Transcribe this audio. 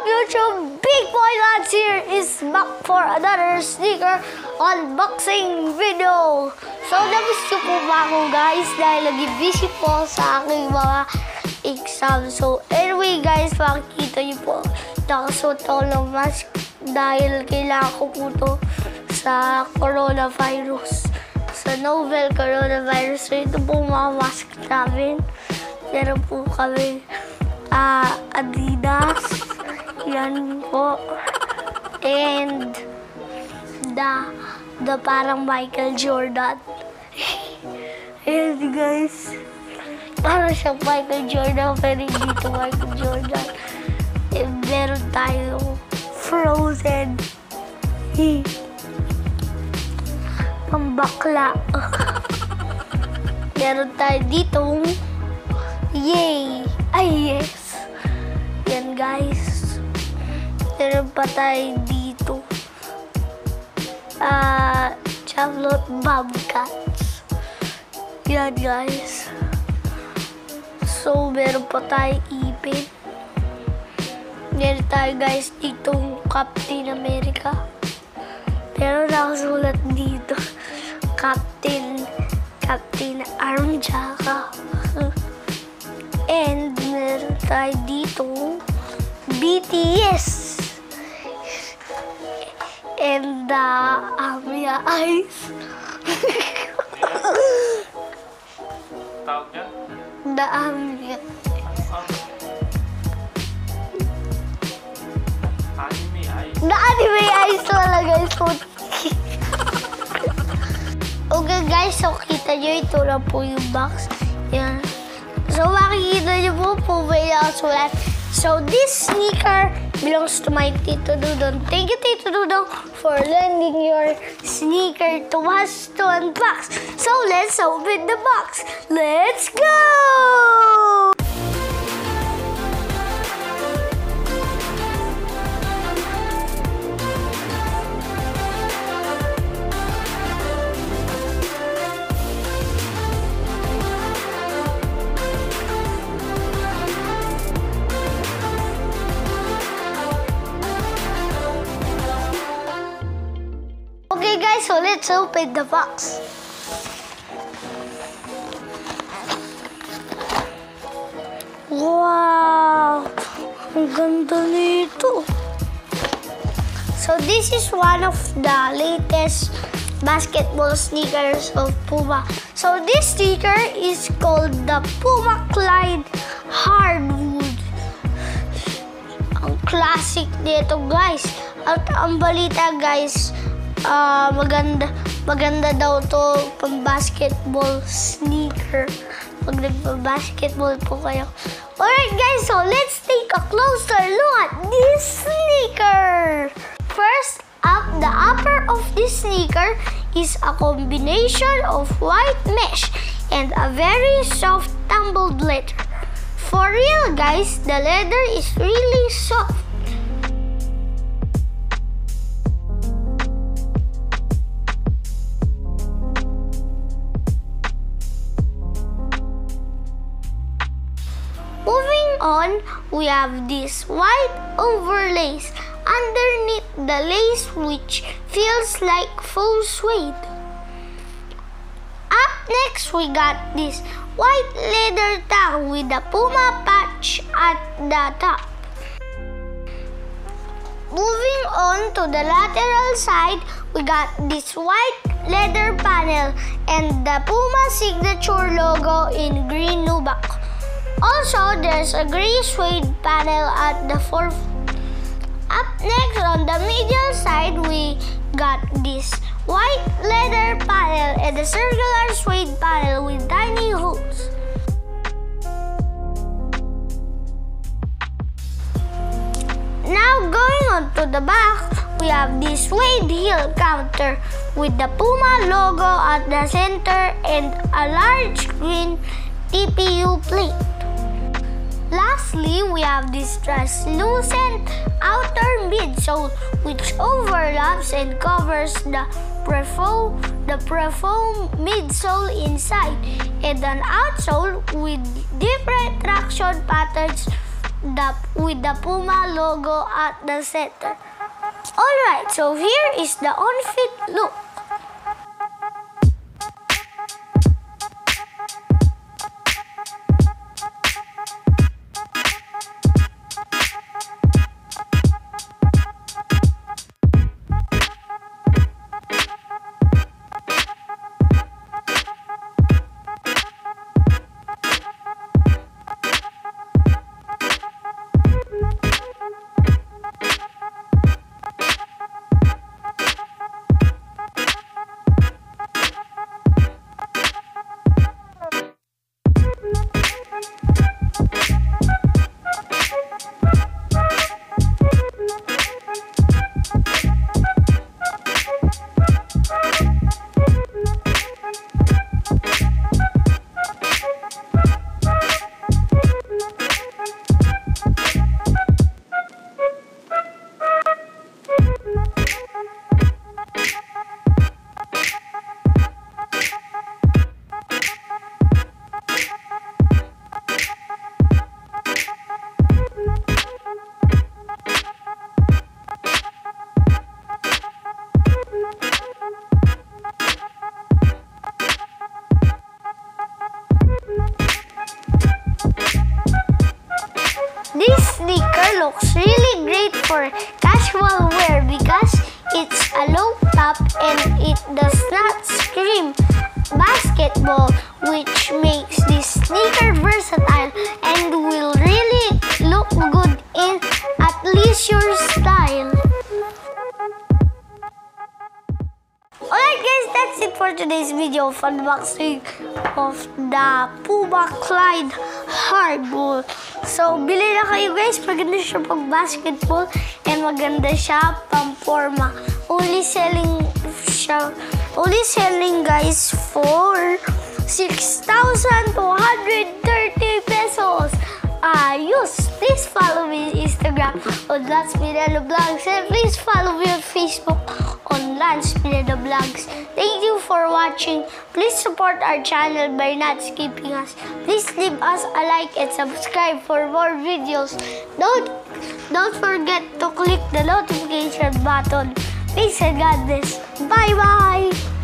YouTube? Big Boy Lads here is back for another sneaker unboxing video. So, namiss nyo po ba ako guys dahil lagi busy po sa aking mga exam. So, anyway guys, makikita nyo po nakasuot ako ng mask dahil kailangan ko po ito sa coronavirus. Sa novel coronavirus. So, ito po mga mask namin. Meron po kami Adidas. Yan po. And the parang Michael Jordan. Ayan guys. Parang siyang Michael Jordan pero hindi ito Michael Jordan. And meron tayong Frozen. Pambakla. Meron tayo ditong Yay! Ay, yes! Yan, guys. Meron pa tayo dito. Charlotte Bobcats. Yan, guys. So, meron pa tayo ipin. Meron tayo, guys, ditong Captain America. Pero nakasulat dito. Captain Armjaka. And meron tayo dito BTS and the Amia Eyes. Tawag niya? The Amia. Anime Eyes. The Anime Eyes wala guys. Okay guys, so kita nyo ito na po yung box. Yan. So, makikita niyo po may nakasulat. So, this sneaker belongs to my Tito Dudong. Thank you, Tito Dudong, for lending your sneaker to us to unbox. So, let's open the box. Let's go! Okay guys, so let's open the box. Wow! Ang ganda nito. So this is one of the latest basketball sneakers of Puma. So this sneaker is called the Puma Clyde Hardwood. Ang classic nito guys. At ang balita guys, maganda daw to pang basketball sneaker. Pag nagpa-basketball po kayo. Alright guys, so let's take a closer look at this sneaker. First up, the upper of this sneaker is a combination of white mesh and a very soft tumbled leather. For real guys, the leather is really soft. Moving on, we have this white overlays underneath the lace which feels like faux suede. Up next, we got this white leather tag with the Puma patch at the top. Moving on to the lateral side, we got this white leather panel and the Puma signature logo in green nubuck. Also, there's a gray suede panel at the fourth. Up next, on the medial side, we got this white leather panel and a circular suede panel with tiny holes. Now, going on to the back, we have this suede heel counter with the Puma logo at the center and a large green TPU plate. Lastly, we have this translucent outer midsole which overlaps and covers the prefoam midsole inside and an outsole with different traction patterns with the Puma logo at the center. Alright, so here is the on-fit look. This sneaker looks really great for casual wear because it's a low top and it does not scream basketball, which makes this sneaker versatile and will really look good in athleisure style. Alright guys, that's it for today's video of unboxing of the Puma Clyde Hardwood. So, bili na kayo guys. Maganda siya pag basketball and maganda siya pang forma. Only selling guys for 6,230 pesos. Please follow me on Instagram on Lance Pineda Vlogs and please follow me on Facebook on Lance Pineda Vlogs. Thank you for watching. Please support our channel by not skipping us. Please leave us a like and subscribe for more videos. Don't forget to click the notification button. Peace and God bless. Bye bye.